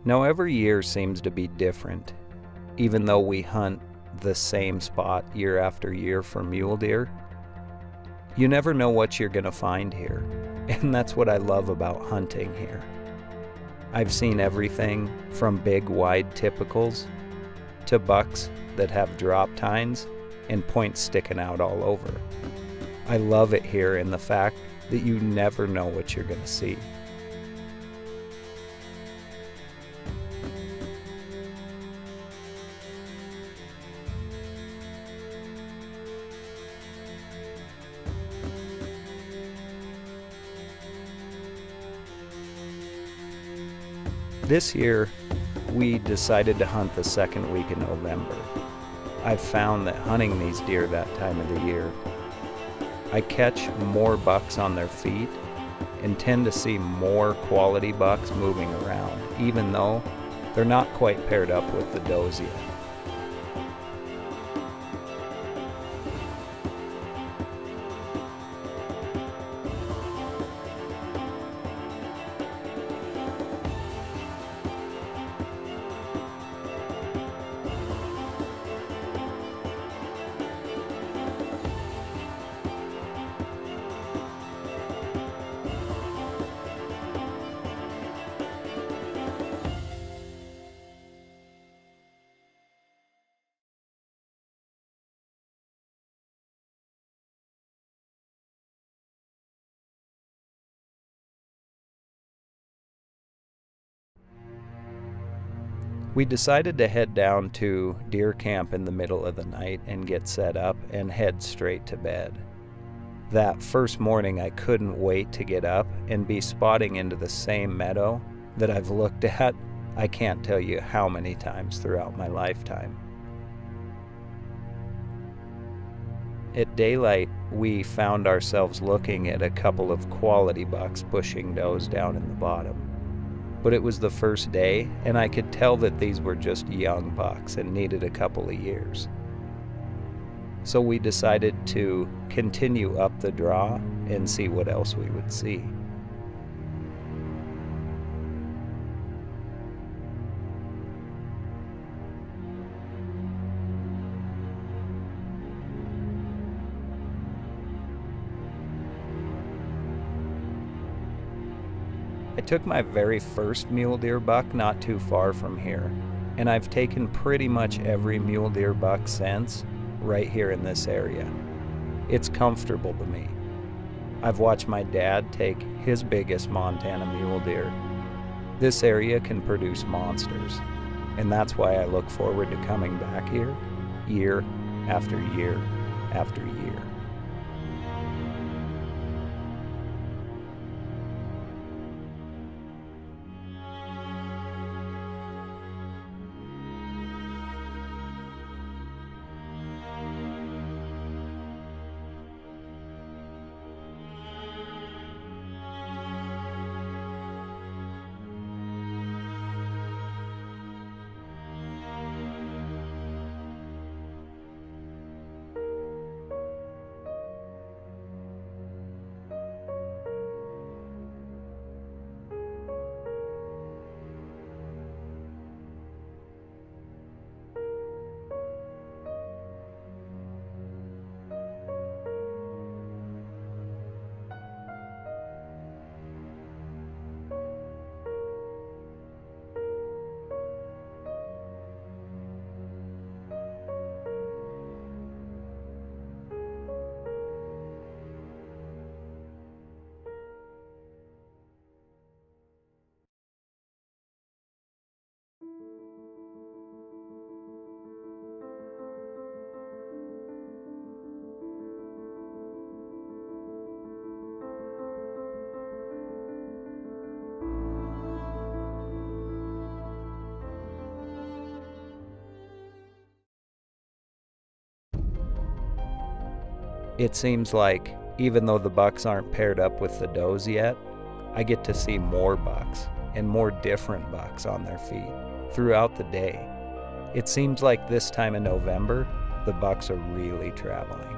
Now every year seems to be different. Even though we hunt the same spot year after year for mule deer, you never know what you're going to find here, and that's what I love about hunting here. I've seen everything from big wide typicals to bucks that have drop tines and points sticking out all over. I love it here in the fact that you never know what you're going to see. This year, we decided to hunt the second week in November. I've found that hunting these deer that time of the year, I catch more bucks on their feet and tend to see more quality bucks moving around, even though they're not quite paired up with the does yet. We decided to head down to deer camp in the middle of the night and get set up and head straight to bed. That first morning I couldn't wait to get up and be spotting into the same meadow that I've looked at I can't tell you how many times throughout my lifetime. At daylight, we found ourselves looking at a couple of quality bucks pushing does down in the bottom. But it was the first day, and I could tell that these were just young bucks and needed a couple of years. So we decided to continue up the draw and see what else we would see. I took my very first mule deer buck not too far from here, and I've taken pretty much every mule deer buck since right here in this area. It's comfortable to me. I've watched my dad take his biggest Montana mule deer. This area can produce monsters, and that's why I look forward to coming back here year after year after year. It seems like even though the bucks aren't paired up with the does yet, I get to see more bucks and more different bucks on their feet throughout the day. It seems like this time in November, the bucks are really traveling.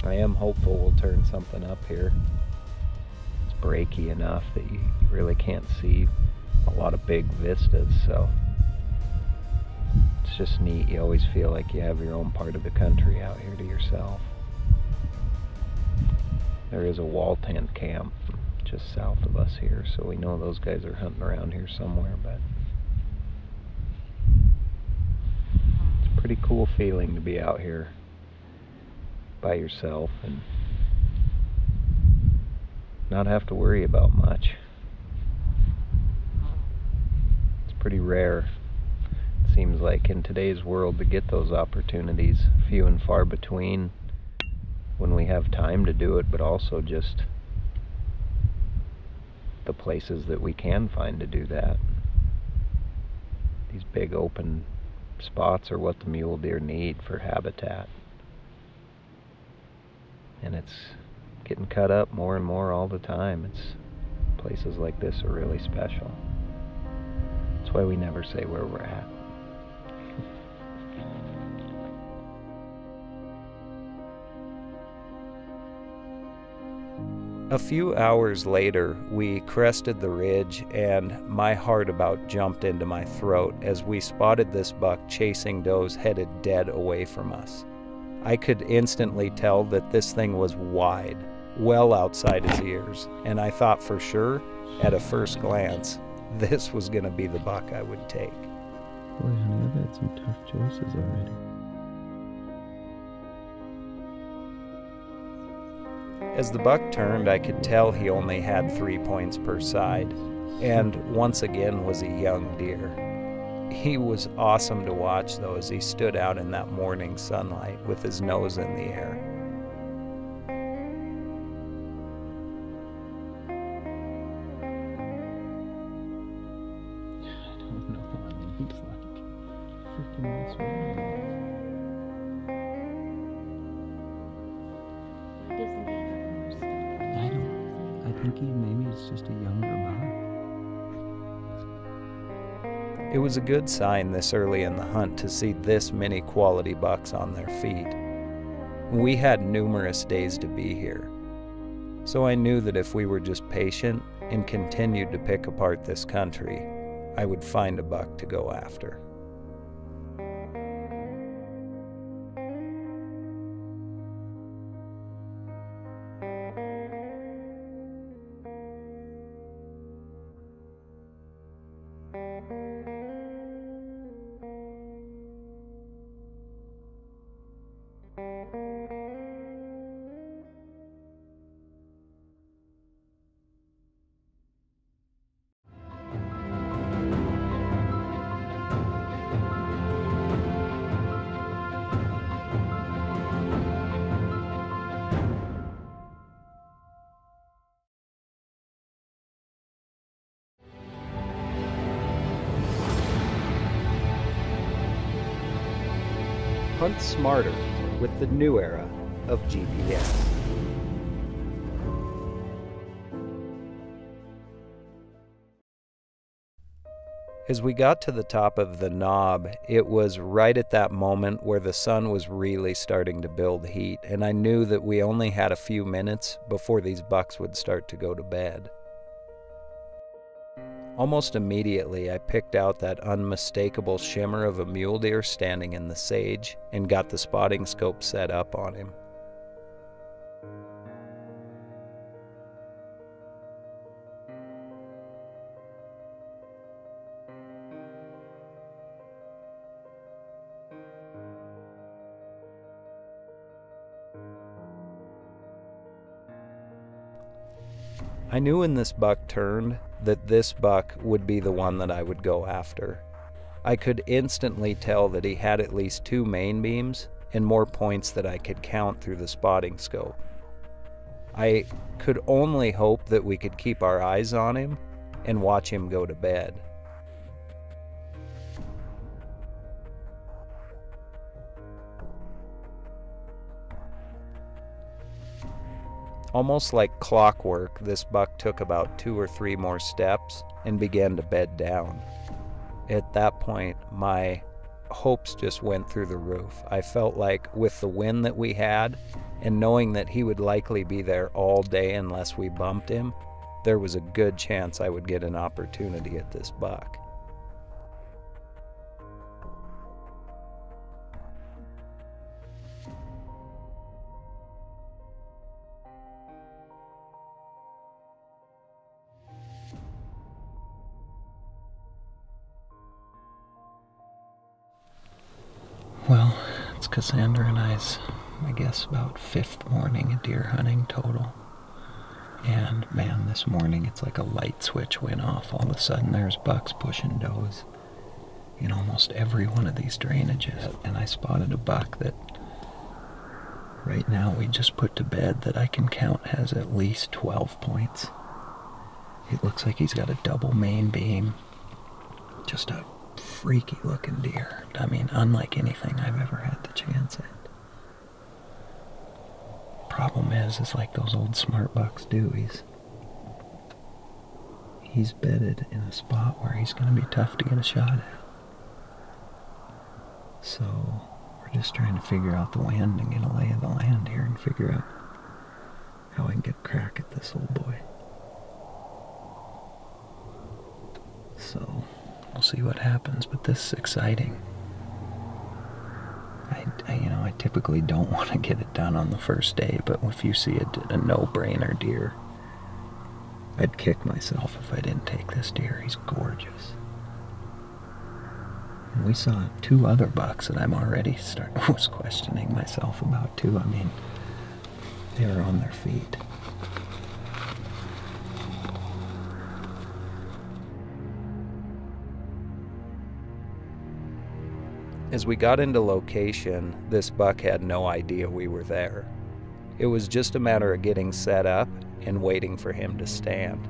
I am hopeful we'll turn something up here. It's breaky enough that you really can't see a lot of big vistas, so it's just neat. You always feel like you have your own part of the country out here to yourself. There is a wall tent camp just south of us here, so we know those guys are hunting around here somewhere, but it's a pretty cool feeling to be out here by yourself and not have to worry about much. It's pretty rare, it seems like, in today's world to get those opportunities. Few and far between when we have time to do it, but also just the places that we can find to do that. These big open spots are what the mule deer need for habitat. And it's getting cut up more and more all the time. Places like this are really special. That's why we never say where we're at. A few hours later, we crested the ridge, and my heart about jumped into my throat as we spotted this buck chasing does headed dead away from us. I could instantly tell that this thing was wide, well outside his ears, and I thought for sure, at a first glance, this was going to be the buck I would take. Boy, honey, I've had some tough choices already. As the buck turned, I could tell he only had 3 points per side, and once again was a young deer. He was awesome to watch, though, as he stood out in that morning sunlight with his nose in the air. I don't know what it looks like. Freaking this way. I think maybe it's just a younger buck. It was a good sign this early in the hunt to see this many quality bucks on their feet. We had numerous days to be here, so I knew that if we were just patient and continued to pick apart this country, I would find a buck to go after. Hunt smarter with the new era of GPS. As we got to the top of the knob, it was right at that moment where the sun was really starting to build heat, and I knew that we only had a few minutes before these bucks would start to go to bed. Almost immediately, I picked out that unmistakable shimmer of a mule deer standing in the sage and got the spotting scope set up on him. I knew when this buck turned that this buck would be the one that I would go after. I could instantly tell that he had at least 2 main beams and more points that I could count through the spotting scope. I could only hope that we could keep our eyes on him and watch him go to bed. Almost like clockwork, this buck took about 2 or 3 more steps and began to bed down. At that point, my hopes just went through the roof. I felt like with the wind that we had and knowing that he would likely be there all day unless we bumped him, there was a good chance I would get an opportunity at this buck. Well, it's Cassandra and I guess, about 5th morning of deer hunting total. And man, this morning it's like a light switch went off. All of a sudden there's bucks pushing does in almost every one of these drainages. And I spotted a buck that right now we just put to bed that I can count has at least 12 points. It looks like he's got a double main beam. Just a freaky looking deer. I mean, unlike anything I've ever had the chance at. Problem is like those old smart bucks do, he's bedded in a spot where he's going to be tough to get a shot at. So we're just trying to figure out the wind and get a lay of the land here and figure out how I can get a crack at this old boy. So we'll see what happens, but this is exciting. I typically don't want to get it done on the first day, but if you see a no-brainer deer, I'd kick myself if I didn't take this deer. He's gorgeous. And we saw 2 other bucks that I'm already was questioning myself about too. I mean, they were on their feet. As we got into location, this buck had no idea we were there. It was just a matter of getting set up and waiting for him to stand.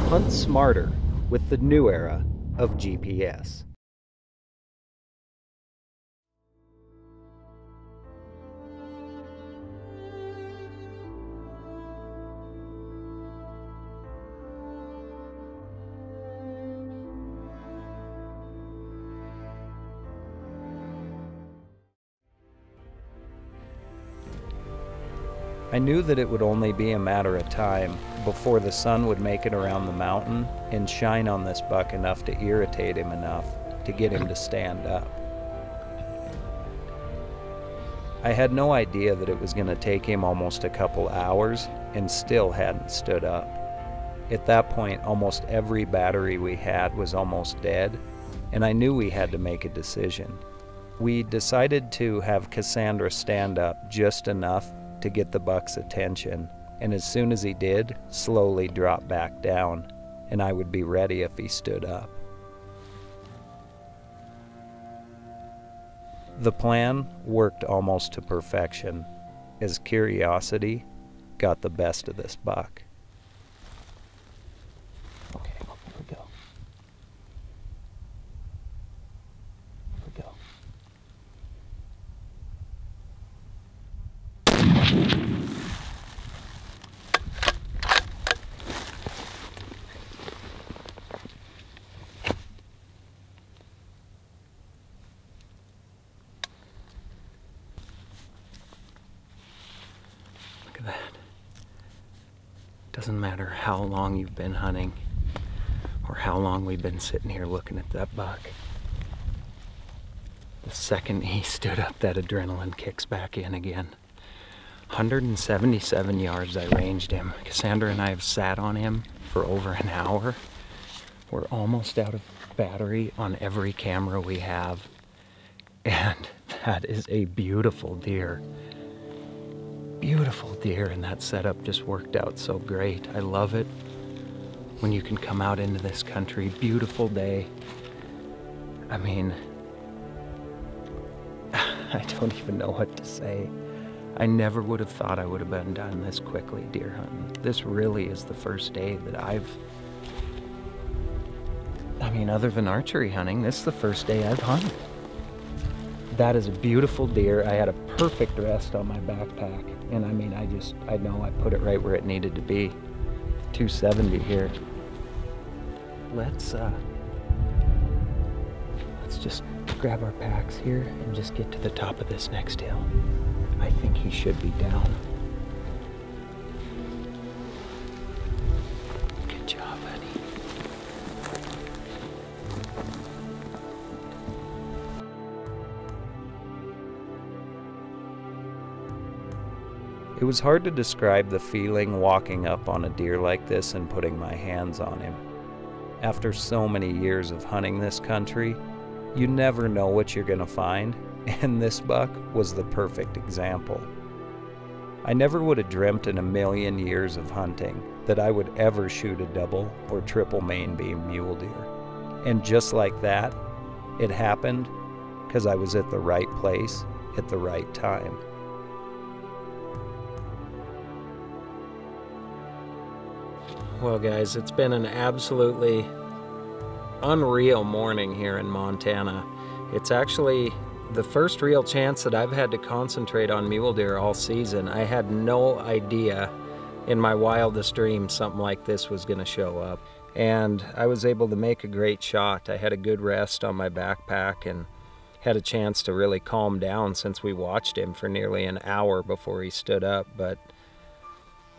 Hunt smarter with the new era of GPS. I knew that it would only be a matter of time before the sun would make it around the mountain and shine on this buck enough to irritate him enough to get him to stand up. I had no idea that it was going to take him almost a couple hours and still hadn't stood up. At that point, almost every battery we had was almost dead, and I knew we had to make a decision. We decided to have Cassandra stand up just enough to get the buck's attention, and as soon as he did, slowly drop back down, and I would be ready if he stood up. The plan worked almost to perfection, as curiosity got the best of this buck. Okay, here we go. Here we go. Look at that. Doesn't matter how long you've been hunting or how long we've been sitting here looking at that buck. The second he stood up, that adrenaline kicks back in again. 177 yards I ranged him. Cassandra and I have sat on him for over an hour. We're almost out of battery on every camera we have. And that is a beautiful deer. Beautiful deer, and that setup just worked out so great. I love it when you can come out into this country. Beautiful day. I mean, I don't even know what to say. I never would have thought I would have been done this quickly deer hunting. This really is the first day that I mean, other than archery hunting, this is the first day I've hunted. That is a beautiful deer. I had a perfect rest on my backpack. And I mean, I know I put it right where it needed to be. 270 here. Let's just grab our packs here and just get to the top of this next hill. I think he should be down. Good job, buddy. It was hard to describe the feeling walking up on a deer like this and putting my hands on him. After so many years of hunting this country, you never know what you're gonna find, and this buck was the perfect example. I never would have dreamt in a million years of hunting that I would ever shoot a double or triple main beam mule deer. And just like that, it happened because I was at the right place at the right time. Well guys, it's been an absolutely unreal morning here in Montana. It's actually the first real chance that I've had to concentrate on mule deer all season. I had no idea in my wildest dreams something like this was going to show up. And I was able to make a great shot. I had a good rest on my backpack and had a chance to really calm down since we watched him for nearly an hour before he stood up. But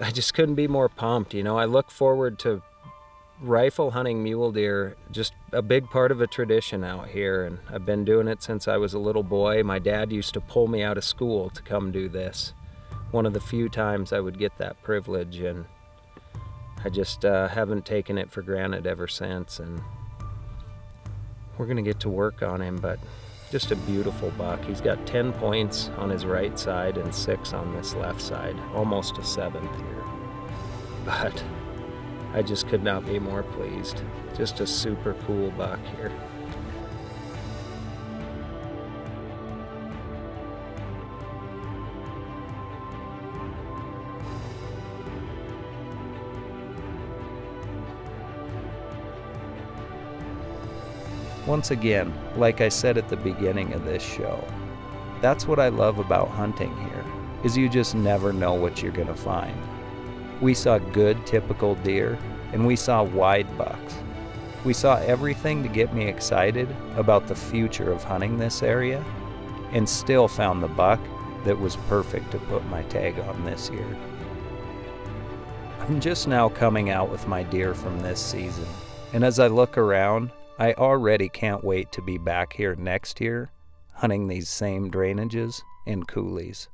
I just couldn't be more pumped. You know, I look forward to rifle hunting mule deer, just a big part of a tradition out here, and I've been doing it since I was a little boy. My dad used to pull me out of school to come do this. One of the few times I would get that privilege, and I just haven't taken it for granted ever since. And we're gonna get to work on him, but just a beautiful buck. He's got 10 points on his right side and 6 on this left side, almost a 7th here. But I just could not be more pleased. Just a super cool buck here. Once again, like I said at the beginning of this show, that's what I love about hunting here, is you just never know what you're gonna find. We saw good typical deer, and we saw wide bucks. We saw everything to get me excited about the future of hunting this area, and still found the buck that was perfect to put my tag on this year. I'm just now coming out with my deer from this season, and as I look around, I already can't wait to be back here next year hunting these same drainages and coulees.